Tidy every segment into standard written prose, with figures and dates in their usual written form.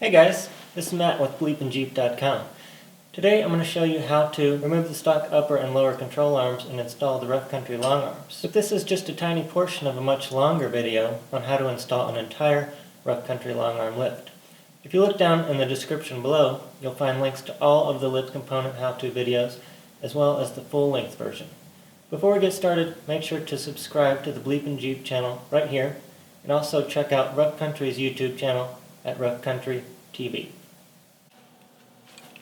Hey guys, this is Matt with BleepinJeep.com. Today I'm going to show you how to remove the stock upper and lower control arms and install the rough country long arms. But this is just a tiny portion of a much longer video on how to install an entire rough country long arm lift. If you look down in the description below, you'll find links to all of the lift component how-to videos as well as the full-length version. Before we get started, make sure to subscribe to the BleepinJeep channel right here, and also check out Rough Country's YouTube channel at Rough Country TV.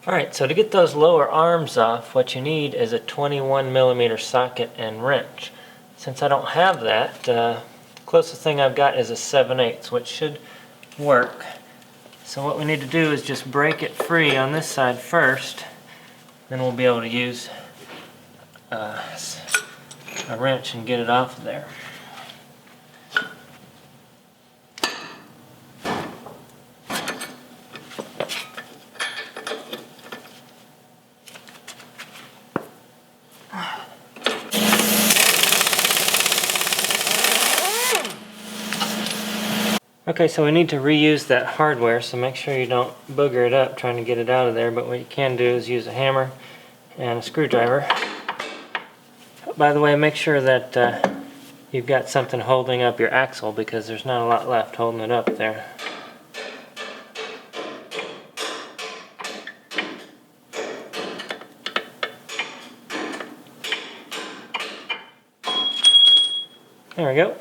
Alright, so to get those lower arms off, what you need is a 21mm socket and wrench. Since I don't have that, the closest thing I've got is a 7/8, which should work. So what we need to do is just break it free on this side first, then we'll be able to use a wrench and get it off of there. Okay, so we need to reuse that hardware, so make sure you don't booger it up trying to get it out of there, but what you can do is use a hammer and a screwdriver. By the way, make sure that you've got something holding up your axle, because there's not a lot left holding it up there. There we go.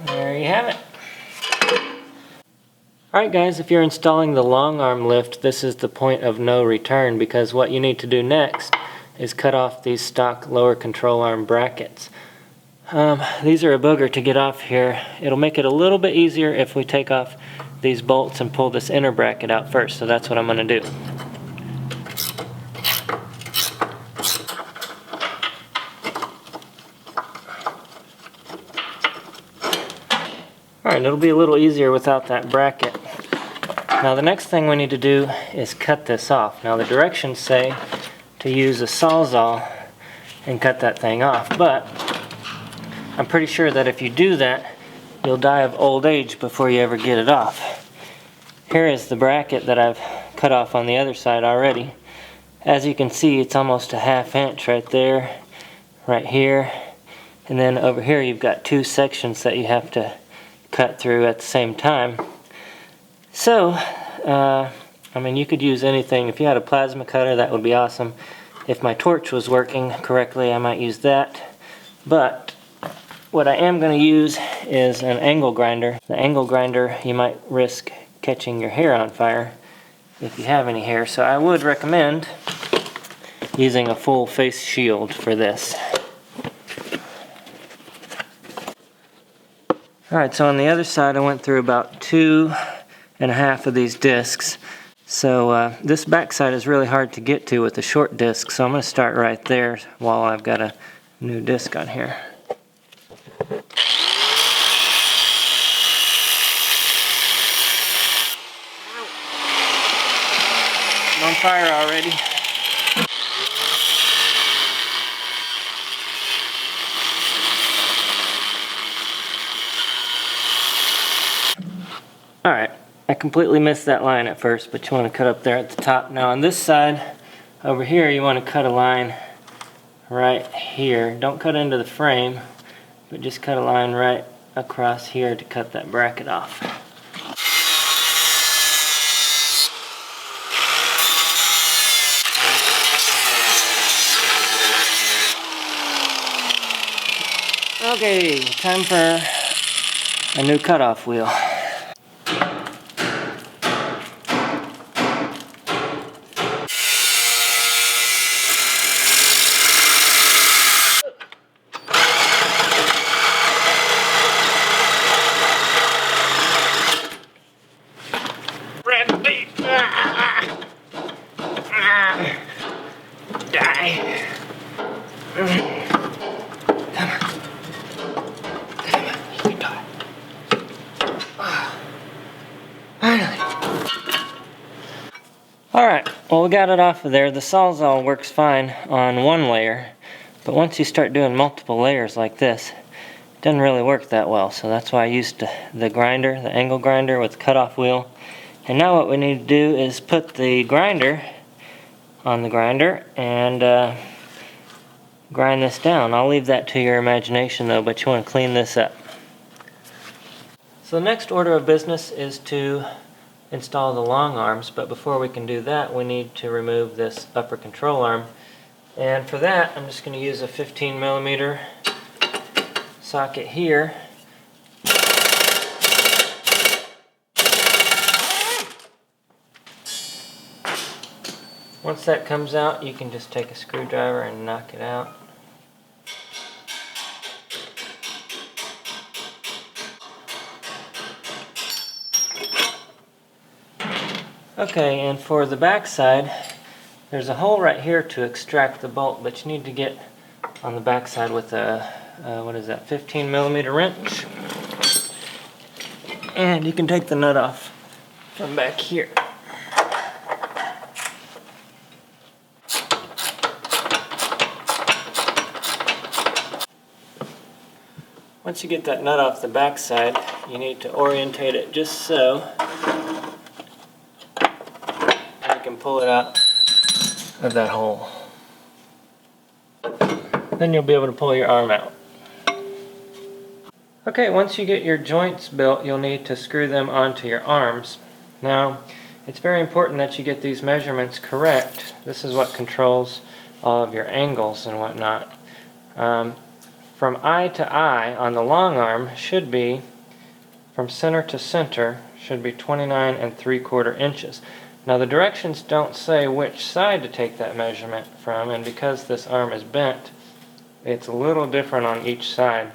There you have it. Alright guys, if you're installing the long arm lift, this is the point of no return, because what you need to do next is cut off these stock lower control arm brackets. These are a booger to get off here. It'll make it a little bit easier if we take off these bolts and pull this inner bracket out first, so that's what I'm going to do. Alright, it'll be a little easier without that bracket. Now the next thing we need to do is cut this off. Now the directions say to use a sawzall and cut that thing off, but I'm pretty sure that if you do that, you'll die of old age before you ever get it off. Here is the bracket that I've cut off on the other side already. As you can see, it's almost a 1/2 inch right there, right here, and then over here you've got two sections that you have to cut through at the same time. So, I mean, you could use anything. If you had a plasma cutter, that would be awesome. If my torch was working correctly, I might use that. But what I am going to use is an angle grinder. The angle grinder, you might risk catching your hair on fire if you have any hair. So I would recommend using a full face shield for this. Alright, so on the other side I went through about 2.5 of these discs. So this back side is really hard to get to with the short disc, so I'm going to start right there while I've got a new disc on here. I'm on fire already. Alright, I completely missed that line at first, but you want to cut up there at the top. Now on this side, over here, you want to cut a line right here. Don't cut into the frame, but just cut a line right across here to cut that bracket off. Okay, time for a new cutoff wheel. Die. Come on. You die. Alright, well we got it off of there. The Sawzall works fine on one layer, but once you start doing multiple layers like this, it doesn't really work that well. So that's why I used the grinder, the angle grinder with the cutoff wheel. And now what we need to do is put the grinder on the grinder and grind this down. I'll leave that to your imagination though, but you want to clean this up. So the next order of business is to install the long arms, but before we can do that we need to remove this upper control arm, and for that I'm just going to use a 15mm socket here. Once that comes out, you can just take a screwdriver and knock it out. Okay, and for the back side, there's a hole right here to extract the bolt, but you need to get on the back side with a, what is that, 15mm wrench. And you can take the nut off from back here. Once you get that nut off the back side, you need to orientate it just so. And pull it out of that hole. Then you'll be able to pull your arm out. Okay, once you get your joints built, you'll need to screw them onto your arms. Now, it's very important that you get these measurements correct. This is what controls all of your angles and whatnot. From eye to eye on the long arm should be, from center to center, should be 29 3/4 inches. Now the directions don't say which side to take that measurement from, and because this arm is bent, it's a little different on each side.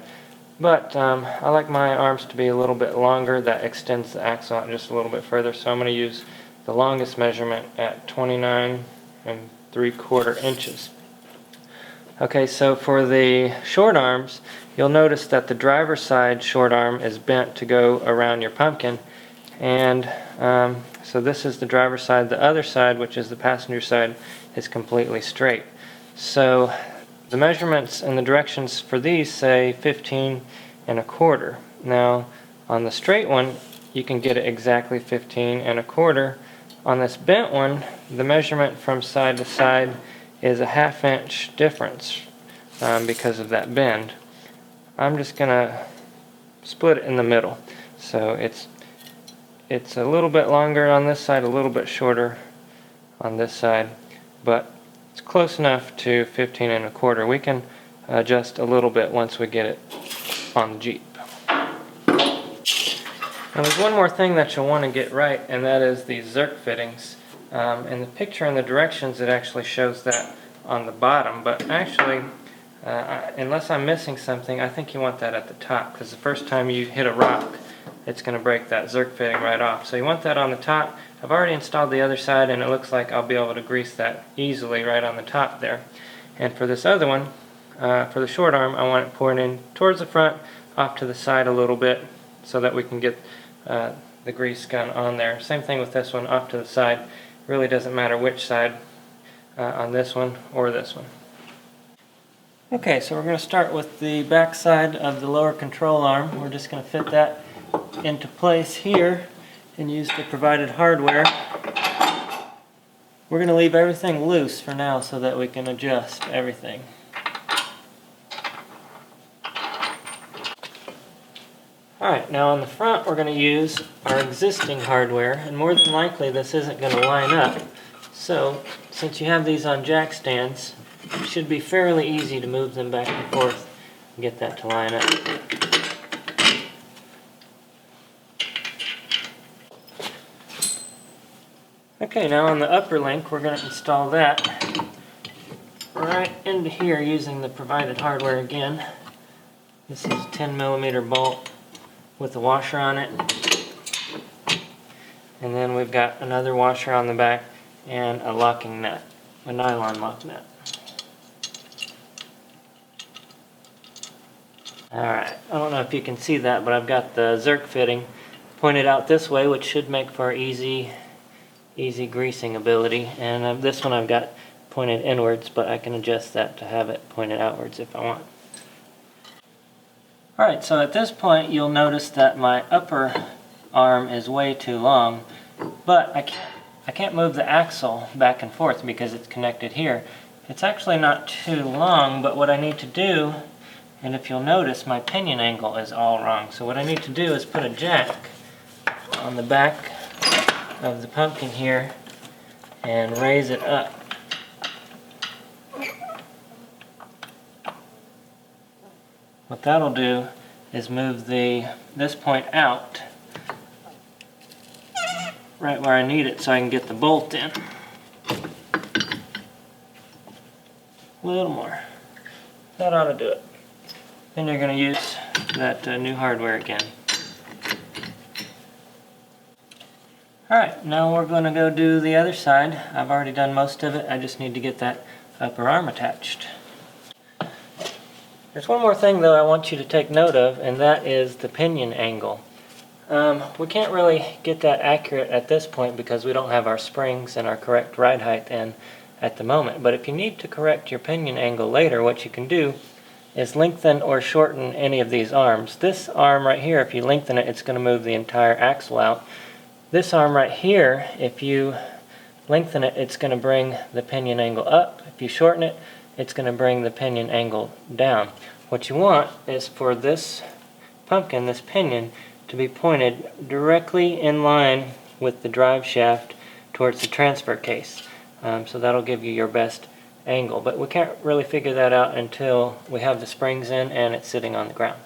But I like my arms to be a little bit longer. That extends the axle out just a little bit further, so I'm going to use the longest measurement at 29 3/4 inches. Okay, so for the short arms, you'll notice that the driver's side short arm is bent to go around your pumpkin, and so this is the driver's side. The other side, which is the passenger side, is completely straight. So the measurements and the directions for these say 15 1/4. Now on the straight one you can get it exactly 15 1/4. On this bent one, the measurement from side to side is a 1/2 inch difference because of that bend. I'm just gonna split it in the middle, so it's a little bit longer on this side, a little bit shorter on this side, but it's close enough to 15 1/4. We can adjust a little bit once we get it on the Jeep. Now there's one more thing that you'll want to get right, and that is these Zerk fittings. In the picture and the directions it actually shows that on the bottom, but actually unless I'm missing something, I think you want that at the top, because the first time you hit a rock it's going to break that Zerk fitting right off. So you want that on the top. I've already installed the other side and it looks like I'll be able to grease that easily right on the top there. And for this other one, for the short arm, I want it poured in towards the front, off to the side a little bit, so that we can get the grease gun on there. Same thing with this one, off to the side. It really doesn't matter which side on this one or this one. Okay, so we're going to start with the back side of the lower control arm. We're just going to fit that into place here and use the provided hardware. We're going to leave everything loose for now so that we can adjust everything. Alright, now on the front we're going to use our existing hardware, and more than likely this isn't going to line up. So, since you have these on jack stands, it should be fairly easy to move them back and forth and get that to line up. Okay, now on the upper link we're going to install that right into here using the provided hardware again. This is a 10mm bolt with a washer on it. And then we've got another washer on the back and a locking nut, a nylon lock nut. Alright, I don't know if you can see that, but I've got the Zerk fitting pointed out this way, which should make for easy easy greasing ability. And this one I've got pointed inwards, but I can adjust that to have it pointed outwards if I want. Alright, so at this point you'll notice that my upper arm is way too long, but I can't move the axle back and forth because it's connected here. It's actually not too long, but what I need to do, and if you'll notice, my pinion angle is all wrong. So what I need to do is put a jack on the back of the pumpkin here and raise it up. What that'll do is move this point out right where I need it so I can get the bolt in. A little more. That ought to do it. Then you're going to use that new hardware again. Alright, now we're going to go do the other side. I've already done most of it. I just need to get that upper arm attached. There's one more thing though I want you to take note of, and that is the pinion angle. We can't really get that accurate at this point because we don't have our springs and our correct ride height in at the moment. But if you need to correct your pinion angle later, what you can do is lengthen or shorten any of these arms. This arm right here, if you lengthen it, it's going to move the entire axle out. This arm right here, if you lengthen it, it's going to bring the pinion angle up. If you shorten it, it's going to bring the pinion angle down. What you want is for this pumpkin, this pinion, to be pointed directly in line with the drive shaft towards the transfer case. So that'll give you your best angle. But we can't really figure that out until we have the springs in and it's sitting on the ground.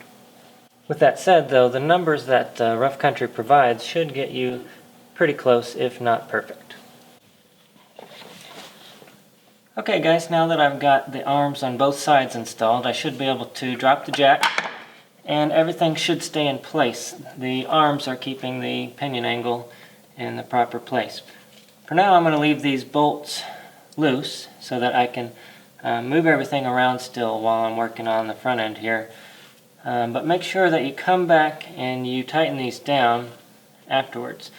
With that said though, the numbers that Rough Country provides should get you pretty close, if not perfect. Okay guys, now that I've got the arms on both sides installed, I should be able to drop the jack and everything should stay in place. The arms are keeping the pinion angle in the proper place. For now I'm going to leave these bolts loose so that I can move everything around still while I'm working on the front end here. But make sure that you come back and you tighten these down afterwards.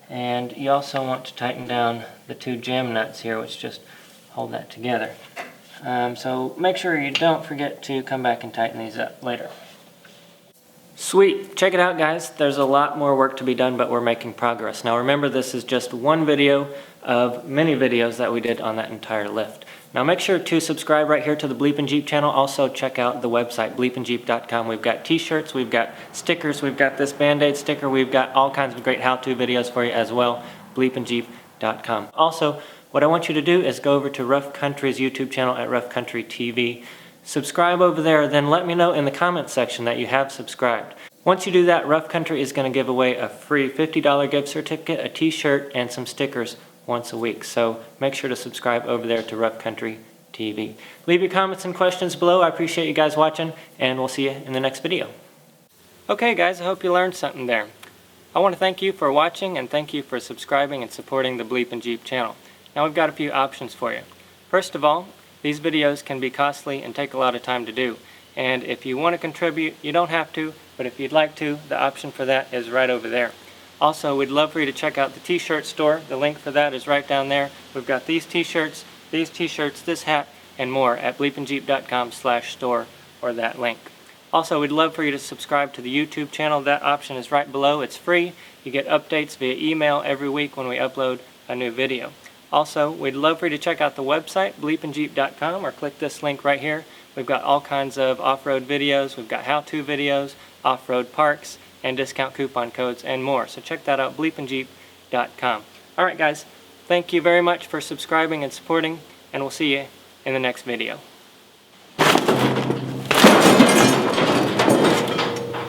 And you also want to tighten down the two jam nuts here, which just hold that together. So make sure you don't forget to come back and tighten these up later. Sweet! Check it out guys, there's a lot more work to be done, but we're making progress. Now remember, this is just one video of many videos that we did on that entire lift. Now make sure to subscribe right here to the BleepinJeep channel. Also check out the website, BleepinJeep.com. We've got t-shirts, we've got stickers, we've got this Band-Aid sticker, we've got all kinds of great how-to videos for you as well, BleepinJeep.com. Also, what I want you to do is go over to Rough Country's YouTube channel at Rough Country TV. Subscribe over there, then let me know in the comments section that you have subscribed. Once you do that, Rough Country is going to give away a free $50 gift certificate, a t-shirt, and some stickers once a week. So make sure to subscribe over there to Rough Country TV. Leave your comments and questions below. I appreciate you guys watching, and we'll see you in the next video. Okay guys, I hope you learned something there. I want to thank you for watching and thank you for subscribing and supporting the BleepinJeep channel. Now we've got a few options for you. First of all, these videos can be costly and take a lot of time to do. And if you want to contribute, you don't have to, but if you'd like to, the option for that is right over there. Also, we'd love for you to check out the t-shirt store. The link for that is right down there. We've got these t-shirts, this hat, and more at BleepinJeep.com/store or that link. Also, we'd love for you to subscribe to the YouTube channel. That option is right below. It's free. You get updates via email every week when we upload a new video. Also, we'd love for you to check out the website, BleepinJeep.com, or click this link right here. We've got all kinds of off-road videos, we've got how-to videos, off-road parks, and discount coupon codes, and more. So check that out, BleepinJeep.com. Alright guys, thank you very much for subscribing and supporting, and we'll see you in the next video.